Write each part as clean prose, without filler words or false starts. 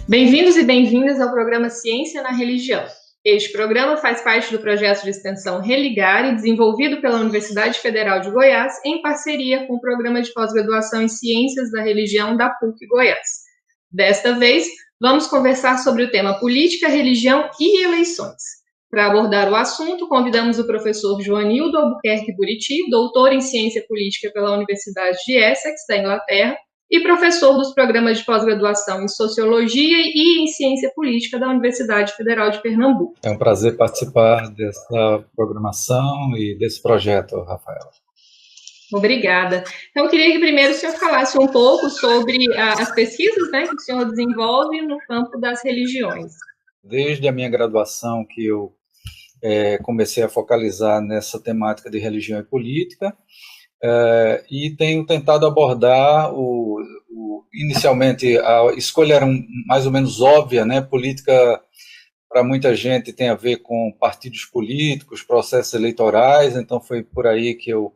Bem-vindos e bem-vindas ao programa Ciência na Religião. Este programa faz parte do projeto de extensão Religare, desenvolvido pela Universidade Federal de Goiás, em parceria com o Programa de Pós-Graduação em Ciências da Religião da PUC Goiás. Desta vez, vamos conversar sobre o tema Política, Religião e Eleições. Para abordar o assunto, convidamos o professor Joanildo Albuquerque Buriti, doutor em Ciência Política pela Universidade de Essex, da Inglaterra, e professor dos programas de pós-graduação em Sociologia e em Ciência Política da Universidade Federal de Pernambuco. É um prazer participar dessa programação e desse projeto, Rafaela. Obrigada. Então, eu queria que primeiro o senhor falasse um pouco sobre as pesquisas, que o senhor desenvolve no campo das religiões. Desde a minha graduação que eu comecei a focalizar nessa temática de religião e política, e tenho tentado abordar inicialmente a escolha era mais ou menos óbvia, né? Política para muita gente tem a ver com partidos políticos, processos eleitorais, então foi por aí que eu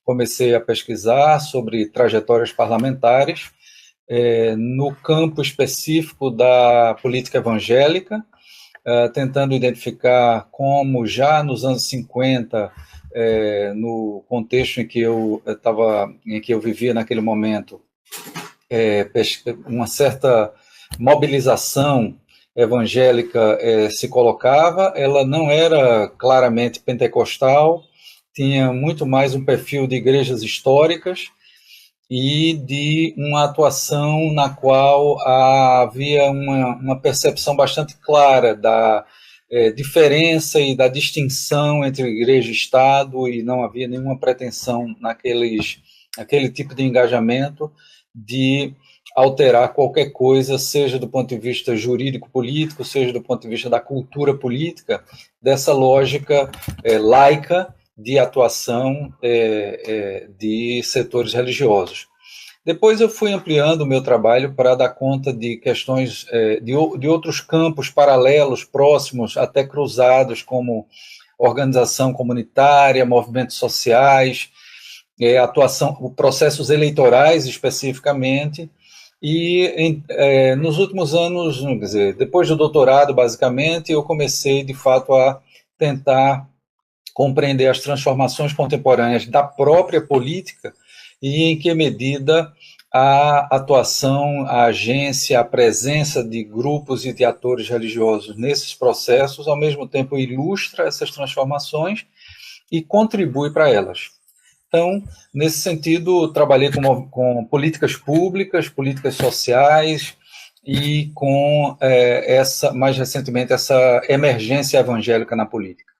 comecei a pesquisar sobre trajetórias parlamentares no campo específico da política evangélica, tentando identificar como já nos anos 50, no contexto em que eu vivia naquele momento, uma certa mobilização evangélica se colocava. Ela não era claramente pentecostal, tinha muito mais um perfil de igrejas históricas e de uma atuação na qual havia uma percepção bastante clara da diferença e da distinção entre igreja e Estado, e não havia nenhuma pretensão naquele tipo de engajamento de alterar qualquer coisa, seja do ponto de vista jurídico-político, seja do ponto de vista da cultura política, dessa lógica laica de atuação de setores religiosos. Depois eu fui ampliando o meu trabalho para dar conta de questões de outros campos paralelos, próximos, até cruzados, como organização comunitária, movimentos sociais, processos eleitorais especificamente. E nos últimos anos, quer dizer, depois do doutorado, basicamente, eu comecei, de fato, a tentar compreender as transformações contemporâneas da própria política e em que medida a atuação, a agência, a presença de grupos e de atores religiosos nesses processos, ao mesmo tempo ilustra essas transformações e contribui para elas. Então, nesse sentido, trabalhei com políticas públicas, políticas sociais e com mais recentemente, essa emergência evangélica na política.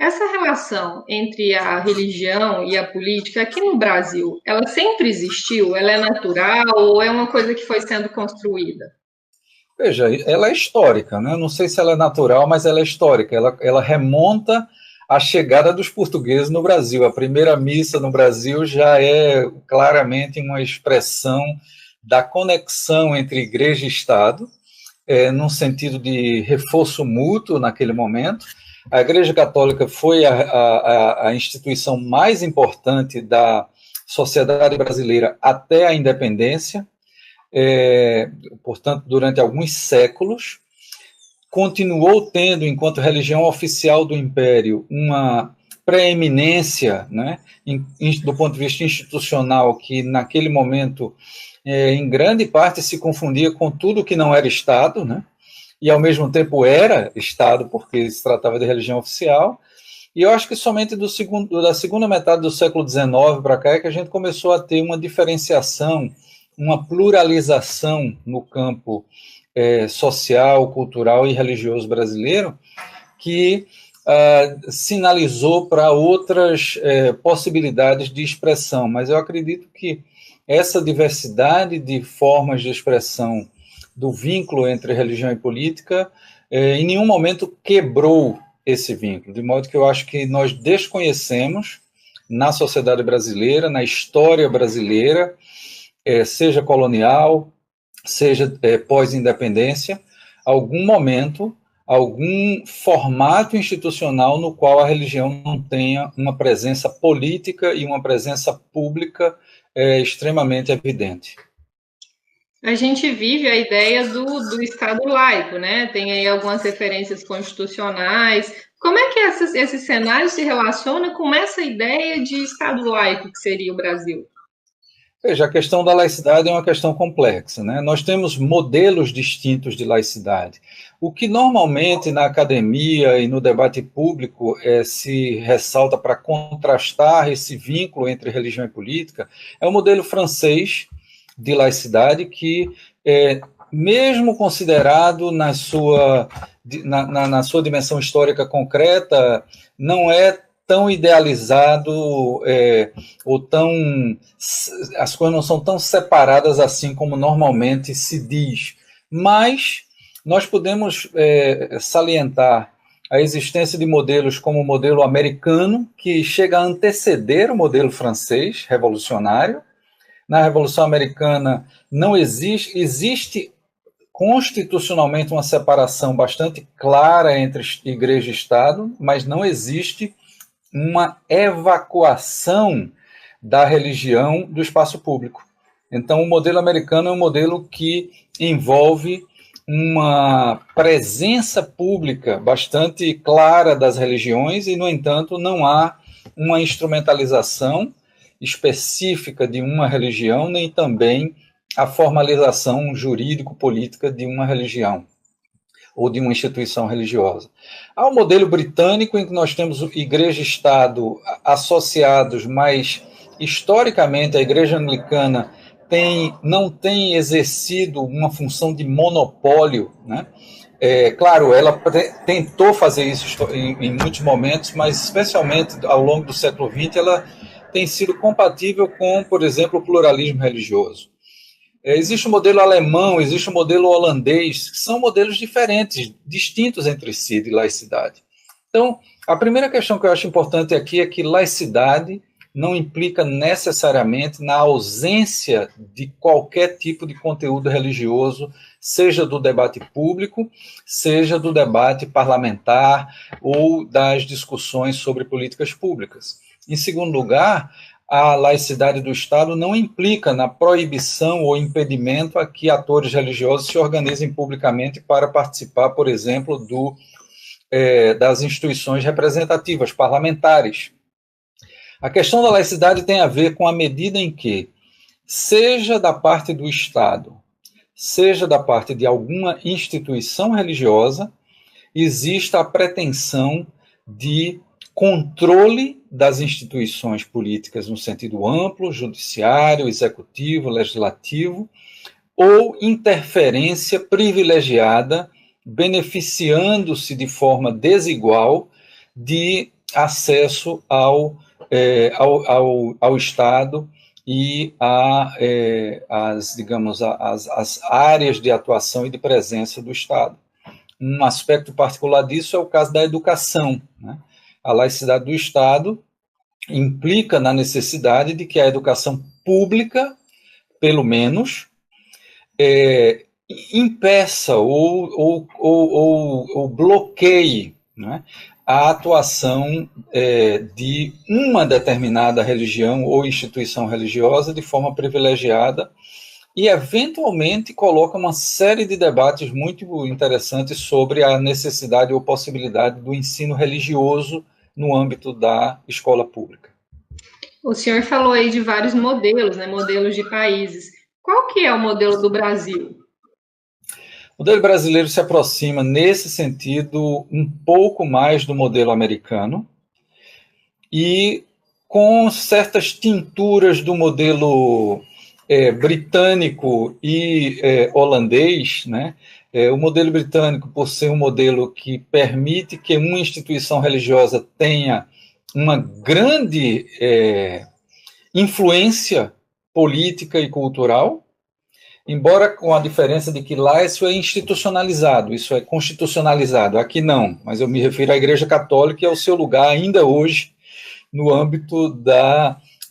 Essa relação entre a religião e a política aqui no Brasil, ela sempre existiu? Ela é natural ou é uma coisa que foi sendo construída? Veja, ela é histórica, né? Não sei se ela é natural, mas ela é histórica. Ela remonta à chegada dos portugueses no Brasil. A primeira missa no Brasil já é claramente uma expressão da conexão entre igreja e Estado, num sentido de reforço mútuo naquele momento. A Igreja Católica foi a instituição mais importante da sociedade brasileira até a independência, portanto, durante alguns séculos. Continuou tendo, enquanto religião oficial do Império, uma preeminência, né, do ponto de vista institucional, que naquele momento, em grande parte, se confundia com tudo que não era Estado, né? E, ao mesmo tempo, era Estado, porque se tratava de religião oficial. E eu acho que somente da segunda metade do século XIX para cá é que a gente começou a ter uma diferenciação, uma pluralização no campo social, cultural e religioso brasileiro, que sinalizou para outras possibilidades de expressão. Mas eu acredito que essa diversidade de formas de expressão do vínculo entre religião e política, em nenhum momento quebrou esse vínculo, de modo que eu acho que nós desconhecemos na sociedade brasileira, na história brasileira, seja colonial, seja pós-independência, algum momento, algum formato institucional no qual a religião não tenha uma presença política e uma presença pública extremamente evidente. A gente vive a ideia do Estado laico, né? Tem aí algumas referências constitucionais. Como é que esse cenário se relaciona com essa ideia de Estado laico que seria o Brasil? Veja, a questão da laicidade é uma questão complexa, né? Nós temos modelos distintos de laicidade. O que normalmente na academia e no debate público se ressalta para contrastar esse vínculo entre religião e política é o modelo francês de laicidade que, mesmo considerado na sua dimensão histórica concreta, não é tão idealizado ou tão as coisas não são tão separadas assim como normalmente se diz, mas nós podemos salientar a existência de modelos como o modelo americano, que chega a anteceder o modelo francês revolucionário. Na Revolução Americana não existe constitucionalmente uma separação bastante clara entre igreja e Estado, mas não existe uma evacuação da religião do espaço público. Então, o modelo americano é um modelo que envolve uma presença pública bastante clara das religiões e, no entanto, não há uma instrumentalização específica de uma religião, nem também a formalização jurídico-política de uma religião ou de uma instituição religiosa. Há o modelo britânico, em que nós temos igreja e Estado associados, mas historicamente a igreja anglicana não tem exercido uma função de monopólio, né? Claro, ela tentou fazer isso em muitos momentos, mas especialmente ao longo do século XX, ela tem sido compatível com, por exemplo, o pluralismo religioso. Existe o modelo alemão, existe o modelo holandês, que são modelos diferentes, distintos entre si de laicidade. Então, a primeira questão que eu acho importante aqui é que laicidade não implica necessariamente na ausência de qualquer tipo de conteúdo religioso, seja do debate público, seja do debate parlamentar ou das discussões sobre políticas públicas. Em segundo lugar, a laicidade do Estado não implica na proibição ou impedimento a que atores religiosos se organizem publicamente para participar, por exemplo, das instituições representativas, parlamentares. A questão da laicidade tem a ver com a medida em que, seja da parte do Estado, seja da parte de alguma instituição religiosa, exista a pretensão de controle das instituições políticas no sentido amplo, judiciário, executivo, legislativo, ou interferência privilegiada, beneficiando-se de forma desigual de acesso ao Estado e às áreas de atuação e de presença do Estado. Um aspecto particular disso é o caso da educação, né? A laicidade do Estado implica na necessidade de que a educação pública, pelo menos, impeça ou bloqueie, né, a atuação de uma determinada religião ou instituição religiosa de forma privilegiada e, eventualmente, coloca uma série de debates muito interessantes sobre a necessidade ou possibilidade do ensino religioso no âmbito da escola pública. O senhor falou aí de vários modelos, né, modelos de países. Qual que é o modelo do Brasil? O modelo brasileiro se aproxima, nesse sentido, um pouco mais do modelo americano e com certas tinturas do modelo britânico e holandês, né? O modelo britânico, por ser um modelo que permite que uma instituição religiosa tenha uma grande influência política e cultural, embora com a diferença de que lá isso é institucionalizado, isso é constitucionalizado. Aqui não, mas eu me refiro à Igreja Católica e ao seu lugar ainda hoje no âmbito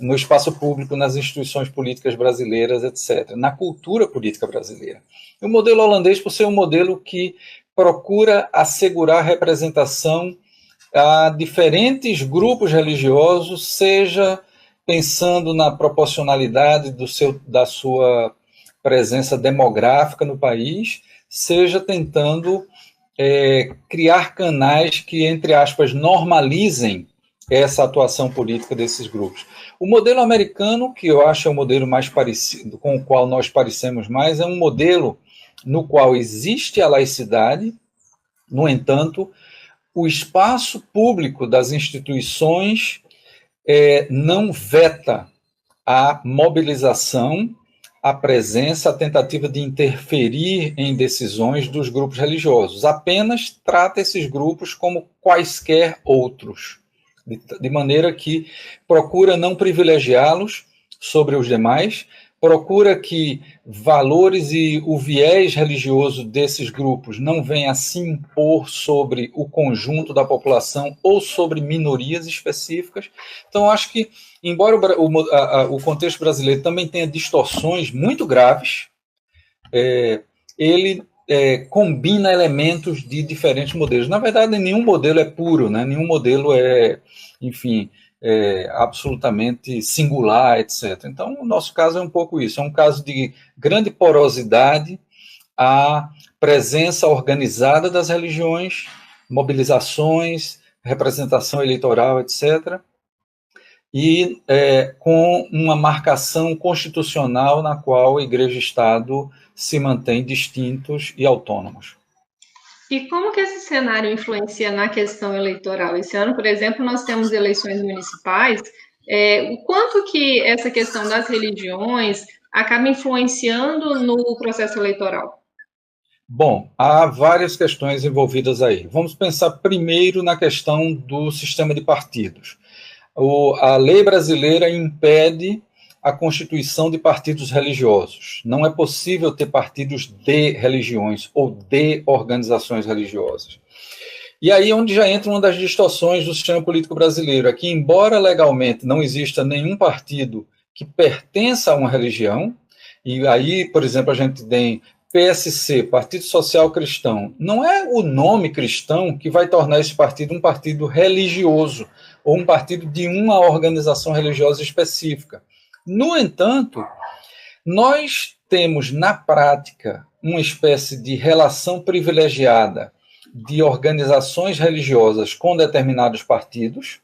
no espaço público, nas instituições políticas brasileiras, etc., na cultura política brasileira. E o modelo holandês, por ser um modelo que procura assegurar representação a diferentes grupos religiosos, seja pensando na proporcionalidade da sua presença demográfica no país, seja tentando criar canais que, entre aspas, normalizem essa atuação política desses grupos. O modelo americano, que eu acho é o modelo mais parecido, com o qual nós parecemos mais, é um modelo no qual existe a laicidade, no entanto, o espaço público das instituições não veta a mobilização, a presença, a tentativa de interferir em decisões dos grupos religiosos. Apenas trata esses grupos como quaisquer outros, de maneira que procura não privilegiá-los sobre os demais, procura que valores e o viés religioso desses grupos não venha a se impor sobre o conjunto da população ou sobre minorias específicas. Então, acho que, embora o contexto brasileiro também tenha distorções muito graves, ele combina elementos de diferentes modelos. Na verdade, nenhum modelo é puro, né? Nenhum modelo enfim, absolutamente singular, etc. Então, o nosso caso é um pouco isso, é um caso de grande porosidade, a presença organizada das religiões, mobilizações, representação eleitoral, etc., e com uma marcação constitucional na qual a Igreja e Estado se mantêm distintos e autônomos. E como que esse cenário influencia na questão eleitoral? Esse ano, por exemplo, nós temos eleições municipais. O quanto que essa questão das religiões acaba influenciando no processo eleitoral? Bom, há várias questões envolvidas aí. Vamos pensar primeiro na questão do sistema de partidos. A lei brasileira impede a constituição de partidos religiosos. Não é possível ter partidos de religiões ou de organizações religiosas. E aí é onde já entra uma das distorções do sistema político brasileiro, é que, embora legalmente não exista nenhum partido que pertença a uma religião, e aí, por exemplo, a gente tem PSC, Partido Social Cristão, não é o nome cristão que vai tornar esse partido um partido religioso, ou um partido de uma organização religiosa específica. No entanto, nós temos, na prática, uma espécie de relação privilegiada de organizações religiosas com determinados partidos,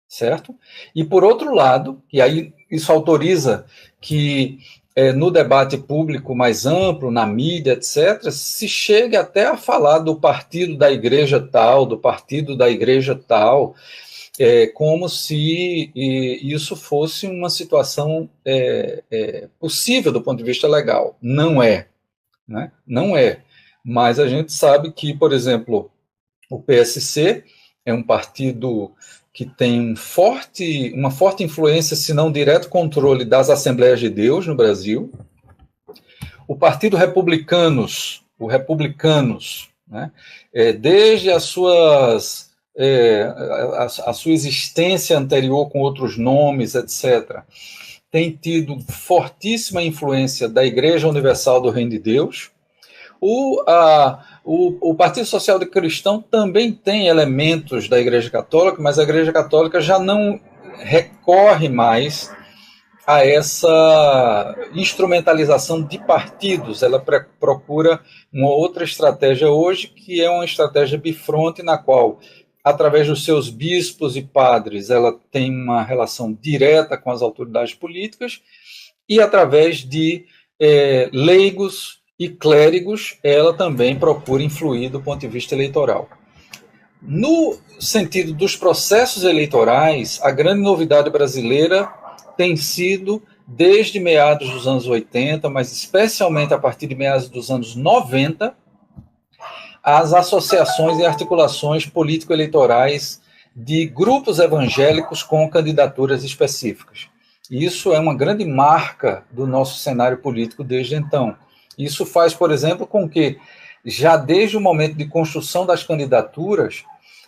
certo? E, por outro lado, e aí isso autoriza que no debate público mais amplo, na mídia, etc., se chegue até a falar do partido da igreja tal, do partido da igreja tal, como se isso fosse uma situação possível do ponto de vista legal. Não é, né? Não é. Mas a gente sabe que, por exemplo, o PSC é um partido que tem uma forte influência, se não direto controle, das Assembleias de Deus no Brasil. O Partido Republicanos, né, desde a sua existência anterior com outros nomes, etc., tem tido fortíssima influência da Igreja Universal do Reino de Deus. O Partido Social Cristão também tem elementos da Igreja Católica, mas a Igreja Católica já não recorre mais a essa instrumentalização de partidos. Ela procura uma outra estratégia hoje, que é uma estratégia bifronte, na qual, através dos seus bispos e padres, ela tem uma relação direta com as autoridades políticas, e através de leigos e clérigos, ela também procura influir do ponto de vista eleitoral. No sentido dos processos eleitorais, a grande novidade brasileira tem sido, desde meados dos anos 80, mas especialmente a partir de meados dos anos 90, as associações e articulações político-eleitorais de grupos evangélicos com candidaturas específicas. Isso é uma grande marca do nosso cenário político desde então. Isso faz, por exemplo, com que, já desde o momento de construção das candidaturas,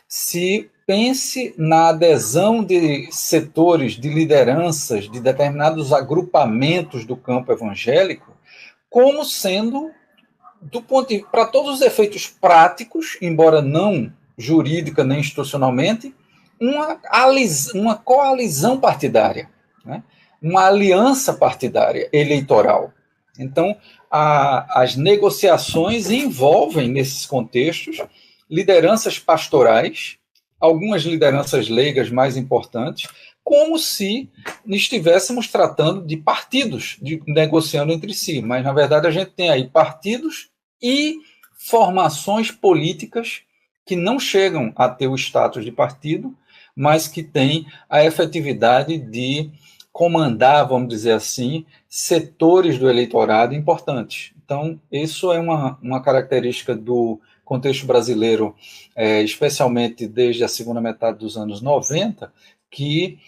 se pense na adesão de setores, de lideranças, de determinados agrupamentos do campo evangélico, como sendo, para todos os efeitos práticos, embora não jurídica nem institucionalmente, uma coalizão partidária, né? Uma aliança partidária eleitoral. Então, as negociações envolvem, nesses contextos, lideranças pastorais, algumas lideranças leigas mais importantes, como se estivéssemos tratando de partidos negociando entre si. Mas, na verdade, a gente tem aí partidos e formações políticas que não chegam a ter o status de partido, mas que têm a efetividade de comandar, vamos dizer assim, setores do eleitorado importantes. Então, isso é uma característica do contexto brasileiro, especialmente desde a segunda metade dos anos 90, que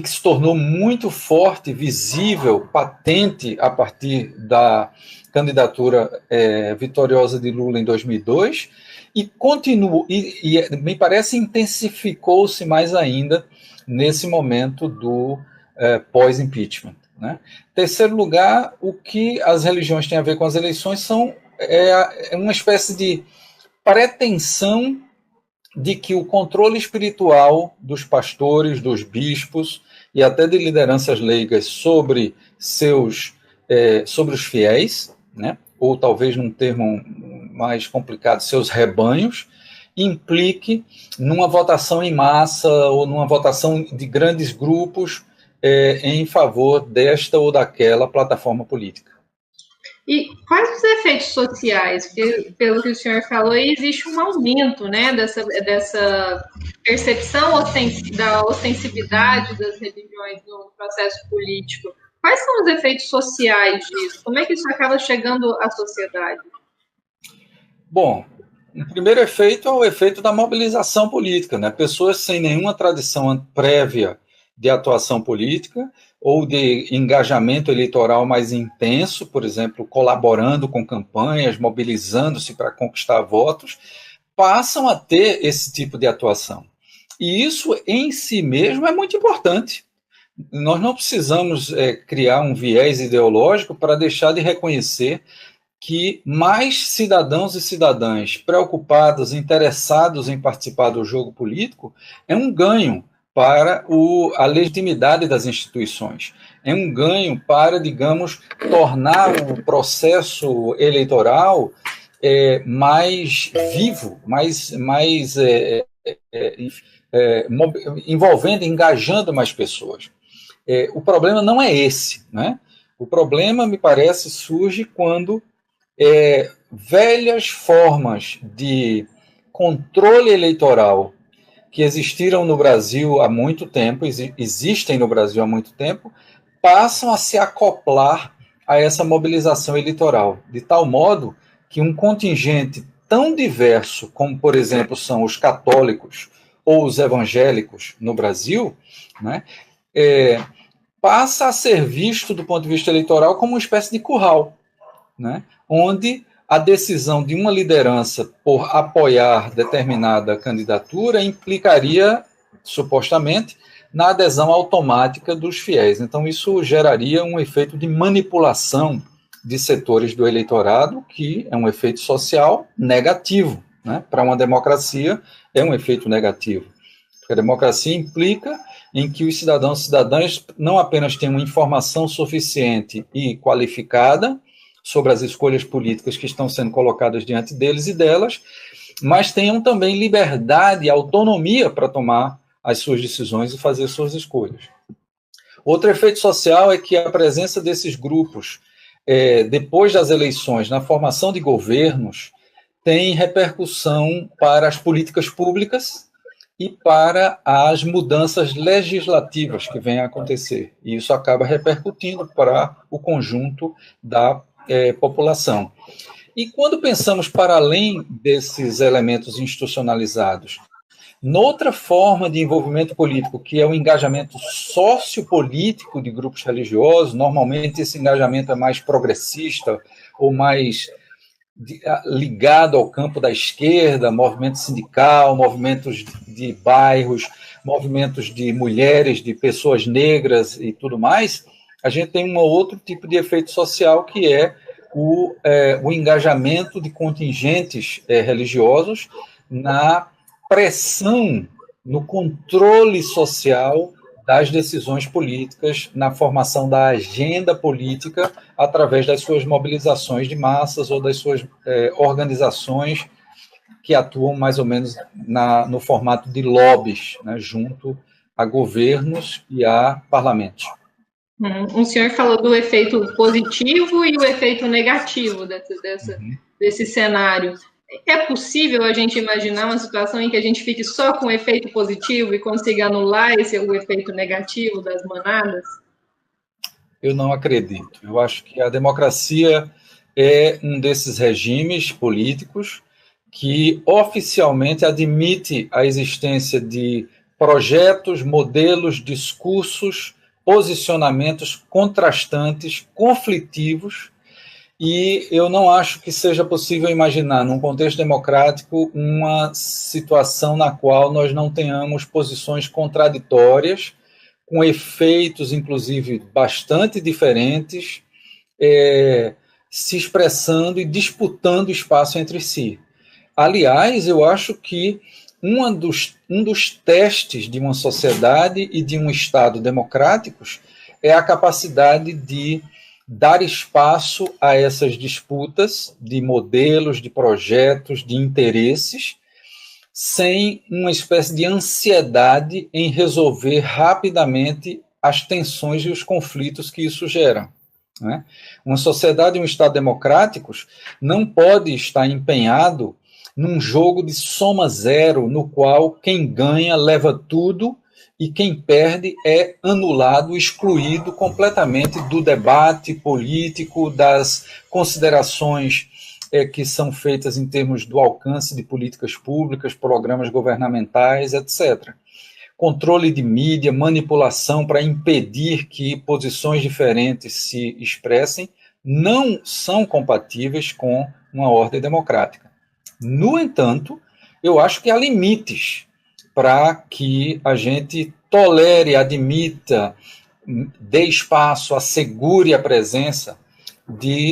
se tornou muito forte, visível, patente a partir da candidatura vitoriosa de Lula em 2002, e continua, e me parece intensificou-se mais ainda nesse momento do pós-impeachment. Né? Terceiro lugar, o que as religiões têm a ver com as eleições é uma espécie de pretensão de que o controle espiritual dos pastores, dos bispos e até de lideranças leigas sobre os fiéis, né? Ou talvez num termo mais complicado, seus rebanhos, implique numa votação em massa ou numa votação de grandes grupos em favor desta ou daquela plataforma política. E quais os efeitos sociais? Porque, pelo que o senhor falou, existe um aumento, né, dessa percepção da ostensividade das religiões no processo político. Quais são os efeitos sociais disso? Como é que isso acaba chegando à sociedade? Bom, o primeiro efeito é o efeito da mobilização política, né? Pessoas sem nenhuma tradição prévia de atuação política ou de engajamento eleitoral mais intenso, por exemplo, colaborando com campanhas, mobilizando-se para conquistar votos, passam a ter esse tipo de atuação. E isso em si mesmo é muito importante. Nós não precisamos criar um viés ideológico para deixar de reconhecer que mais cidadãos e cidadãs preocupados, interessados em participar do jogo político é um ganho para a legitimidade das instituições. É um ganho para, digamos, tornar o processo eleitoral mais vivo, mais envolvendo, engajando mais pessoas. O problema não é esse, né? O problema, me parece, surge quando velhas formas de controle eleitoral que existiram no Brasil há muito tempo, existem no Brasil há muito tempo, passam a se acoplar a essa mobilização eleitoral, de tal modo que um contingente tão diverso como, por exemplo, são os católicos ou os evangélicos no Brasil, né, passa a ser visto, do ponto de vista eleitoral, como uma espécie de curral, né, onde a decisão de uma liderança por apoiar determinada candidatura implicaria, supostamente, na adesão automática dos fiéis. Então, isso geraria um efeito de manipulação de setores do eleitorado, que é um efeito social negativo, né? Para uma democracia, é um efeito negativo. Porque a democracia implica em que os cidadãos e cidadãs não apenas tenham informação suficiente e qualificada sobre as escolhas políticas que estão sendo colocadas diante deles e delas, mas tenham também liberdade e autonomia para tomar as suas decisões e fazer suas escolhas. Outro efeito social é que a presença desses grupos, depois das eleições, na formação de governos, tem repercussão para as políticas públicas e para as mudanças legislativas que vêm a acontecer. E isso acaba repercutindo para o conjunto da população. E quando pensamos para além desses elementos institucionalizados, noutra forma de envolvimento político, que é o engajamento sociopolítico de grupos religiosos, normalmente esse engajamento é mais progressista ou mais ligado ao campo da esquerda, movimento sindical, movimentos de bairros, movimentos de mulheres, de pessoas negras e tudo mais, a gente tem um outro tipo de efeito social que é o engajamento de contingentes religiosos na pressão, no controle social das decisões políticas, na formação da agenda política, através das suas mobilizações de massas ou das suas organizações que atuam mais ou menos no formato de lobbies, né, junto a governos e a parlamentos. O senhor falou do efeito positivo e o efeito negativo desse cenário. É possível a gente imaginar uma situação em que a gente fique só com o efeito positivo e consiga anular o efeito negativo das manadas? Eu não acredito. Eu acho que a democracia é um desses regimes políticos que oficialmente admite a existência de projetos, modelos, discursos, posicionamentos contrastantes, conflitivos, e eu não acho que seja possível imaginar, num contexto democrático, uma situação na qual nós não tenhamos posições contraditórias, com efeitos, inclusive, bastante diferentes, se expressando e disputando espaço entre si. Aliás, eu acho que um dos testes de uma sociedade e de um Estado democráticos é a capacidade de dar espaço a essas disputas de modelos, de projetos, de interesses, sem uma espécie de ansiedade em resolver rapidamente as tensões e os conflitos que isso gera, né? Uma sociedade e um Estado democráticos não pode estar empenhado num jogo de soma zero, no qual quem ganha leva tudo e quem perde é anulado, excluído completamente do debate político, das considerações que são feitas em termos do alcance de políticas públicas, programas governamentais, etc. Controle de mídia, manipulação para impedir que posições diferentes se expressem, não são compatíveis com uma ordem democrática. No entanto, eu acho que há limites para que a gente tolere, admita, dê espaço, assegure a presença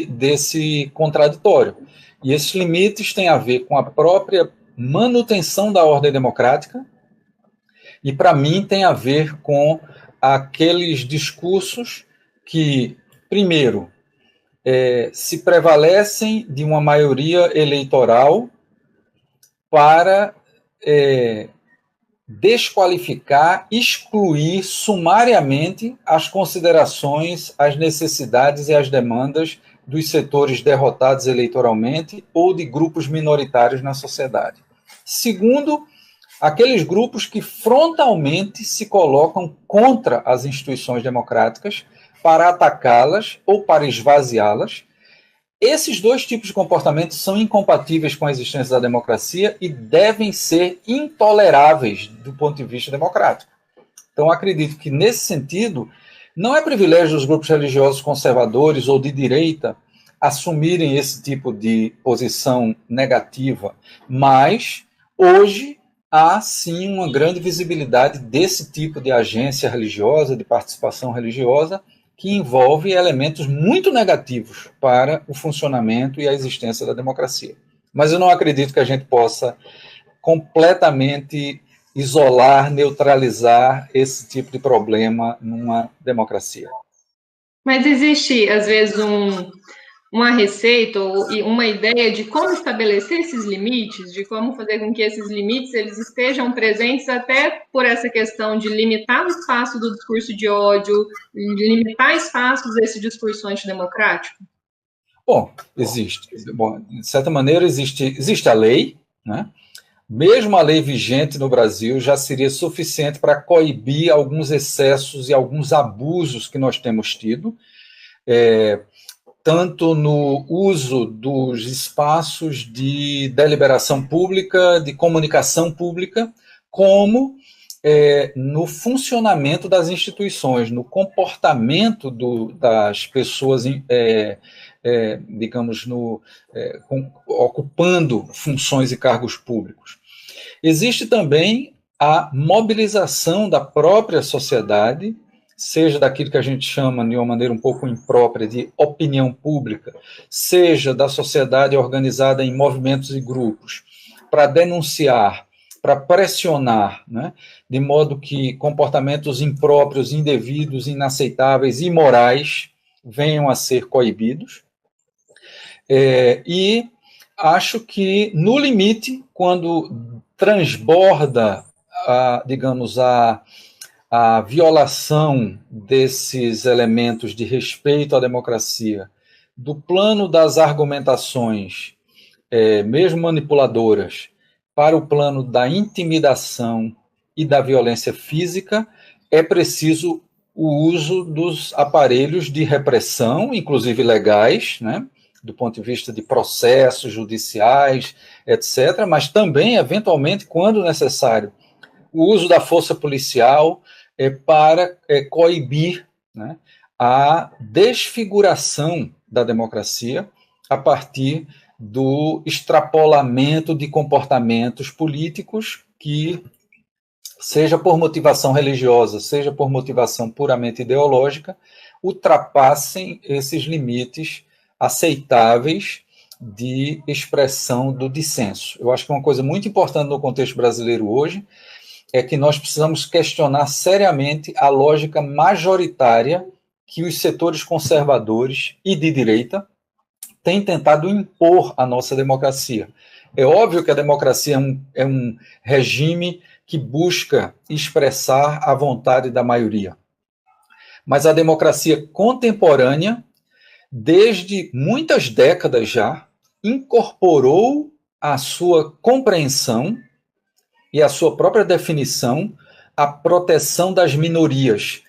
desse contraditório. E esses limites têm a ver com a própria manutenção da ordem democrática e, para mim, tem a ver com aqueles discursos que, primeiro, se prevalecem de uma maioria eleitoral para desqualificar, excluir sumariamente as considerações, as necessidades e as demandas dos setores derrotados eleitoralmente ou de grupos minoritários na sociedade. Segundo, aqueles grupos que frontalmente se colocam contra as instituições democráticas para atacá-las ou para esvaziá-las. Esses dois tipos de comportamentos são incompatíveis com a existência da democracia e devem ser intoleráveis do ponto de vista democrático. Então, acredito que, nesse sentido, não é privilégio dos grupos religiosos conservadores ou de direita assumirem esse tipo de posição negativa, mas, hoje, há, sim, uma grande visibilidade desse tipo de agência religiosa, de participação religiosa, que envolve elementos muito negativos para o funcionamento e a existência da democracia. Mas eu não acredito que a gente possa completamente isolar, neutralizar esse tipo de problema numa democracia. Mas existe, às vezes, uma receita ou uma ideia de como estabelecer esses limites, de como fazer com que esses limites eles estejam presentes até por essa questão de limitar o espaço do discurso de ódio, de limitar espaços desse discurso antidemocrático? Bom, existe. Bom, de certa maneira, existe a lei, né? Mesmo a lei vigente no Brasil já seria suficiente para coibir alguns excessos e alguns abusos que nós temos tido, tanto no uso dos espaços de deliberação pública, de comunicação pública, como no funcionamento das instituições, no comportamento das pessoas, digamos, ocupando funções e cargos públicos. Existe também a mobilização da própria sociedade, seja daquilo que a gente chama, de uma maneira um pouco imprópria, de opinião pública, seja da sociedade organizada em movimentos e grupos, para denunciar para pressionar, né, de modo que comportamentos impróprios, indevidos, inaceitáveis, imorais venham a ser coibidos. E acho que, no limite, quando transborda, digamos, a violação desses elementos de respeito à democracia do plano das argumentações, mesmo manipuladoras, para o plano da intimidação e da violência física, é preciso o uso dos aparelhos de repressão, inclusive legais, né, do ponto de vista de processos judiciais, etc., mas também, eventualmente, quando necessário, o uso da força policial para coibir, né, a desfiguração da democracia a partir do extrapolamento de comportamentos políticos que, seja por motivação religiosa, seja por motivação puramente ideológica, ultrapassem esses limites aceitáveis de expressão do dissenso. Eu acho que uma coisa muito importante no contexto brasileiro hoje é que nós precisamos questionar seriamente a lógica majoritária que os setores conservadores e de direita têm tentado impor à nossa democracia. É óbvio que a democracia é um regime que busca expressar a vontade da maioria. Mas a democracia contemporânea, desde muitas décadas já, incorporou a sua compreensão e a sua própria definição a proteção das minorias,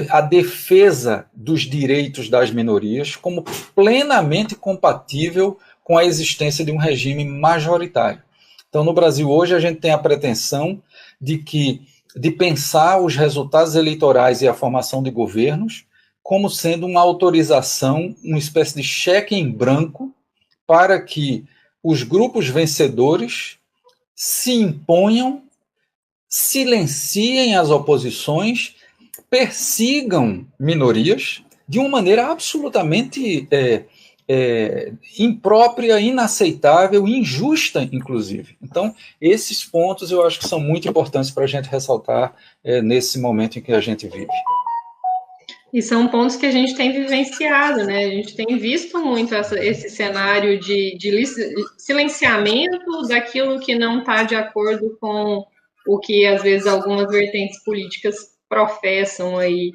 a defesa dos direitos das minorias como plenamente compatível com a existência de um regime majoritário. Então, no Brasil hoje, a gente tem a pretensão de pensar os resultados eleitorais e a formação de governos como sendo uma autorização, uma espécie de cheque em branco para que os grupos vencedores se imponham, silenciem as oposições, persigam minorias de uma maneira absolutamente imprópria, inaceitável, injusta, inclusive. Então, esses pontos eu acho que são muito importantes para a gente ressaltar nesse momento em que a gente vive. E são pontos que a gente tem vivenciado, né? A gente tem visto muito esse cenário de silenciamento daquilo que não está de acordo com o que, às vezes, algumas vertentes políticas professam aí.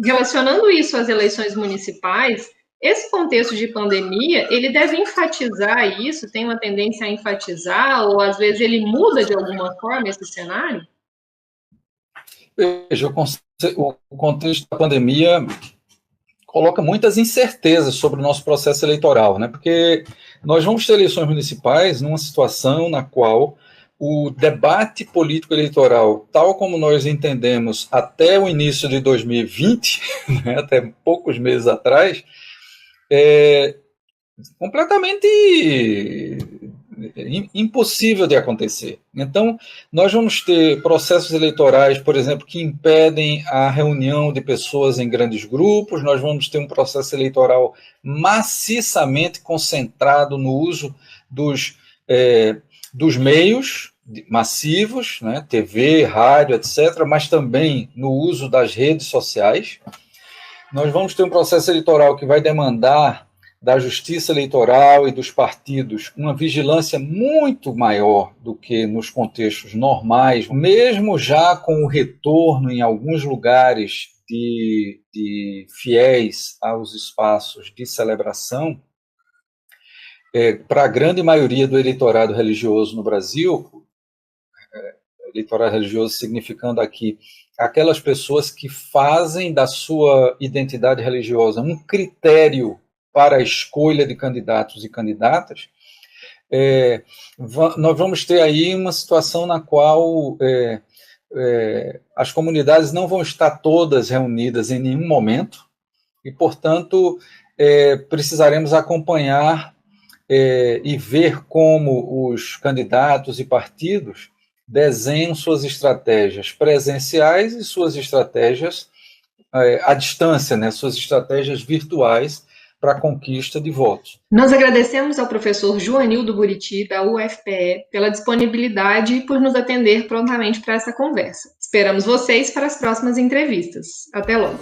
Relacionando isso às eleições municipais, esse contexto de pandemia, ele deve enfatizar isso, tem uma tendência a enfatizar, ou às vezes ele muda de alguma forma esse cenário? Veja, o contexto da pandemia coloca muitas incertezas sobre o nosso processo eleitoral, né? Porque nós vamos ter eleições municipais numa situação na qual o debate político eleitoral, tal como nós entendemos até o início de 2020, né, até poucos meses atrás, é completamente impossível de acontecer. Então, nós vamos ter processos eleitorais, por exemplo, que impedem a reunião de pessoas em grandes grupos, nós vamos ter um processo eleitoral maciçamente concentrado no uso dos meios massivos, né, TV, rádio, etc., mas também no uso das redes sociais. Nós vamos ter um processo eleitoral que vai demandar da justiça eleitoral e dos partidos uma vigilância muito maior do que nos contextos normais, mesmo já com o retorno em alguns lugares de fiéis aos espaços de celebração. Para a grande maioria do eleitorado religioso no Brasil, eleitorado religioso significando aqui aquelas pessoas que fazem da sua identidade religiosa um critério para a escolha de candidatos e candidatas, nós vamos ter aí uma situação na qual as comunidades não vão estar todas reunidas em nenhum momento e, portanto, precisaremos acompanhar e ver como os candidatos e partidos desenham suas estratégias presenciais e suas estratégias à distância, né, suas estratégias virtuais, para a conquista de votos. Nós agradecemos ao professor Joanildo Buriti, da UFPE, pela disponibilidade e por nos atender prontamente para essa conversa. Esperamos vocês para as próximas entrevistas. Até logo!